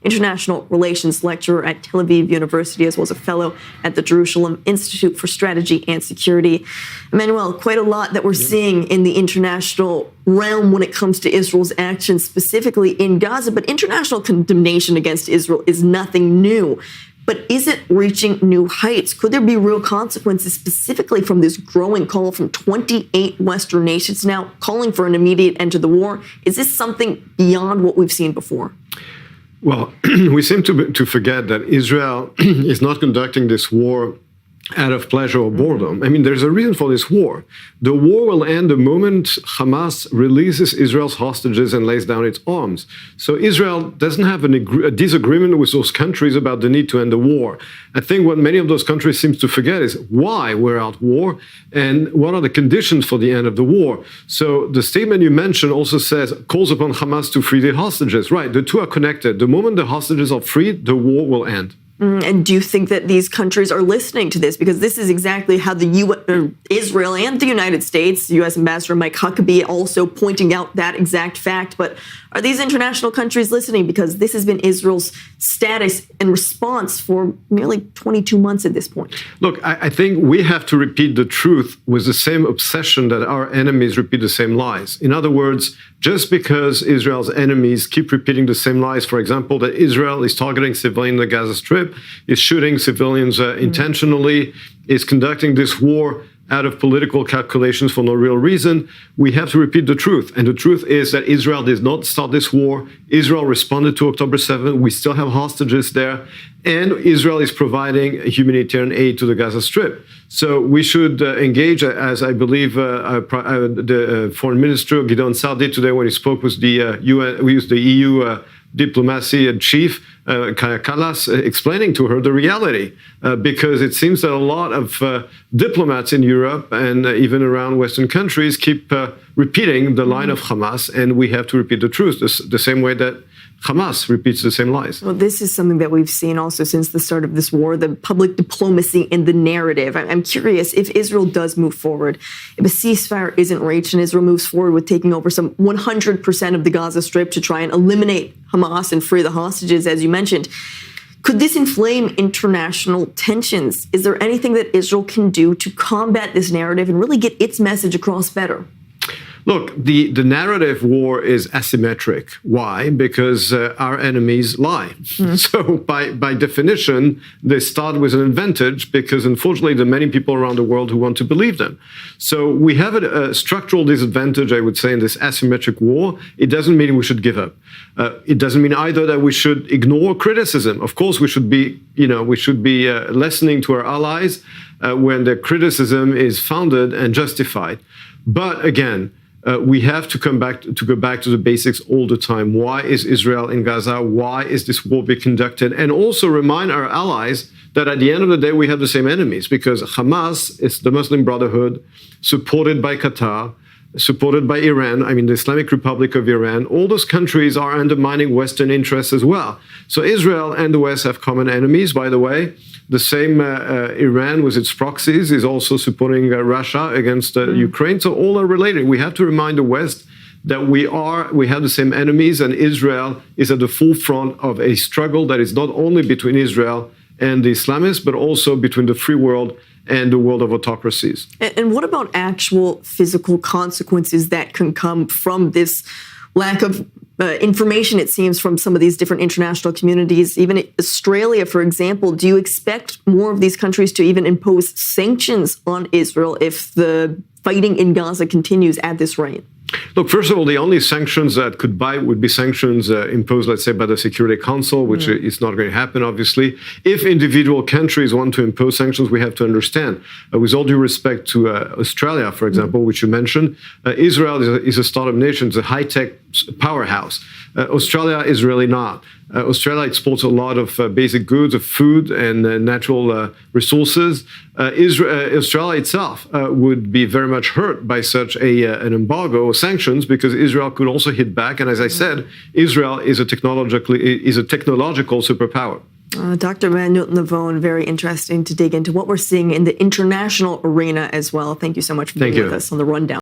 international relations lecturer at Tel Aviv University, as well as a fellow at the Jerusalem Institute for Strategy and Security. Emmanuel, quite a lot that we're seeing in the international realm when it comes to Israel's actions, specifically in Gaza. But international condemnation against Israel is nothing new. But is it reaching new heights? Could there be real consequences specifically from this growing call from 28 Western nations now calling for an immediate end to the war? Is this something beyond what we've seen before? Well, we seem to forget that Israel is not conducting this war out of pleasure or boredom. I mean, there's a reason for this war. The war will end the moment Hamas releases Israel's hostages and lays down its arms. So Israel doesn't have a disagreement with those countries about the need to end the war. I think what many of those countries seem to forget is why we're at war and what are the conditions for the end of the war. So the statement you mentioned also says, calls upon Hamas to free the hostages. Right, the two are connected. The moment the hostages are freed, the war will end. And do you think that these countries are listening to this? Because this is exactly how Israel and the United States, U.S. Ambassador Mike Huckabee also pointing out that exact fact. But are these international countries listening? Because this has been Israel's status and response for nearly 22 months at this point. Look, I think we have to repeat the truth with the same obsession that our enemies repeat the same lies. In other words, just because Israel's enemies keep repeating the same lies, for example, that Israel is targeting civilians in the Gaza Strip, is shooting civilians intentionally, is conducting this war out of political calculations for no real reason, we have to repeat the truth. And the truth is that Israel did not start this war. Israel responded to October 7th. We still have hostages there. And Israel is providing humanitarian aid to the Gaza Strip. So we should engage, as I believe the Foreign Minister Gideon Sa'ar did today when he spoke with the EU diplomacy chief, Kaya Kallas, explaining to her the reality, because it seems that a lot of diplomats in Europe and even around Western countries keep repeating the line of Hamas, and we have to repeat the truth the same way that Hamas repeats the same lies. Well, this is something that we've seen also since the start of this war, the public diplomacy and the narrative. I'm curious, if Israel does move forward, if a ceasefire isn't reached and Israel moves forward with taking over some 100% of the Gaza Strip to try and eliminate Hamas and free the hostages, as you mentioned, could this inflame international tensions? Is there anything that Israel can do to combat this narrative and really get its message across better? Look, the narrative war is asymmetric. Why? Because our enemies lie. So by definition, they start with an advantage because, unfortunately, there are many people around the world who want to believe them. So we have a structural disadvantage, I would say, in this asymmetric war. It doesn't mean we should give up. It doesn't mean either that we should ignore criticism. Of course, we should be listening to our allies when their criticism is founded and justified. But again, we have to go back to the basics all the time. Why is Israel in Gaza? Why is this war being conducted? And also remind our allies that at the end of the day, we have the same enemies, because Hamas is the Muslim Brotherhood, supported by Qatar, supported by Iran, I mean the Islamic Republic of Iran. All those countries are undermining Western interests as well. So Israel and the West have common enemies, by the way. The same Iran with its proxies is also supporting Russia against Ukraine. So all are related. We have to remind the West that we have the same enemies, and Israel is at the forefront of a struggle that is not only between Israel and the Islamists, but also between the free world and the world of autocracies. And what about actual physical consequences that can come from this lack of information, it seems, from some of these different international communities? Even Australia, for example, do you expect more of these countries to even impose sanctions on Israel if the fighting in Gaza continues at this rate? Look, first of all, the only sanctions that could bite would be sanctions imposed, let's say, by the Security Council, which is not going to happen, obviously. If individual countries want to impose sanctions, we have to understand, with all due respect to Australia, for example, which you mentioned, Israel is a startup nation, it's a high-tech powerhouse. Australia is really not. Australia exports a lot of basic goods, of food and natural resources. Australia itself would be very much hurt by such an embargo or sanctions, because Israel could also hit back. And as I said, Israel is a technological superpower. Dr. Emmanuel Navon, very interesting to dig into what we're seeing in the international arena as well. Thank you so much for being with us on The Rundown.